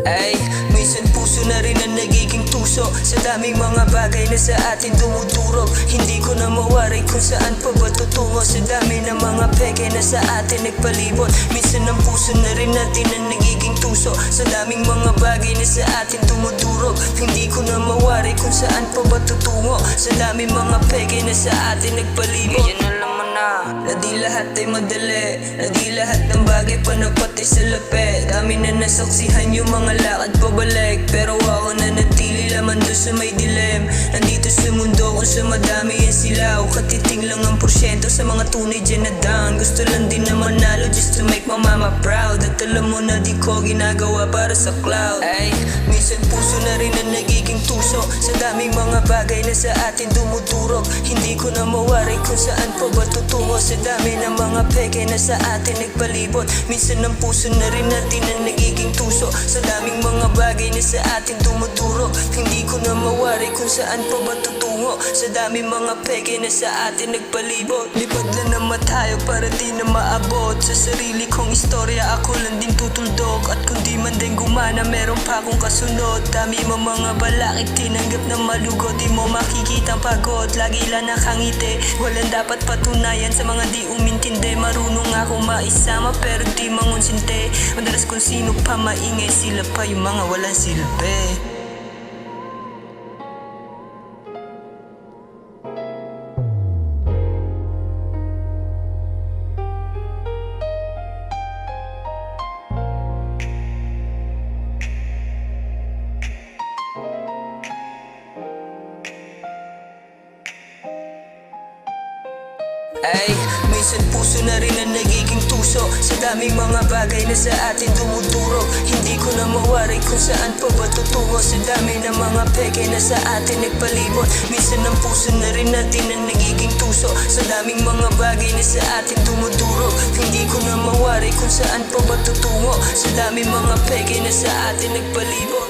Ay, minsan puso na rin ang nagiging tuso sa daming mga bagay na sa atin dumudurog. Hindi ko na mawari kung saan pa ba tutungo sa dami ng mga peke na sa atin nagpalibot. Minsan ang puso na rin natin ang nagiging tuso sa daming mga bagay na sa atin dumudurog. Hindi ko na mawari kung saan pa ba tutungo sa daming mga peke na sa atin nagpalibot. Ngayon alam mo na di lahat ay madali, na di lahat ng bagay pa napati sa lapit. Dami na nasaksihan yung mga lakad pabalik, pero ako na natili laman doon sa may dilim. Nandito sa mundo kung sa madami yan sila, o katiting lang ang porsyento sa mga tunay dyan na down. Gusto lang din na manalo just to make my mama proud. At alam mo na di ko ginagawa para sa cloud. Ay, minsan puso na rin ang nagiging tuso sa daming mga bagay na sa atin dumudurog. Hindi ko na mawari kung saan pa ba tutungo sa dami ng mga peke na sa atin nagpalibot. Minsan ang puso na rin natin ang nagiging tuso sa daming mga bagay na sa atin dumudurog. Hindi ko na mawari kung saan pa ba tutungo sa daming mga peke na sa atin nagpalibot. Lipad lang naman tayo para di na maabot sa sarili kong istorya. Ako lang din tutuldok, at kung di man din gumana meron pa akong kasunod. Dami mo mga balakid tinanggap na malugo, di mo makikita ang pagod, lagi lang nakangiti. Walang dapat patunayan sa mga di umintindi. Marunong ako maisama pero di mangunsinte. Madalas kung sino pa maingay, sila pa yung mga walang silbi. Ay, minsan puso na rin ang nagiging tuso sa daming mga bagay na sa atin dumudurog. Hindi ko na mawari kung saan pa ba tutungo sa dami ng mga peke na sa atin nagpalibot. Minsan ang puso na rin natin ang nagiging tuso sa daming mga bagay na sa atin dumudurog. Hindi ko na mawari kung saan pa ba tutungo sa daming mga peke na sa atin nagpalibot.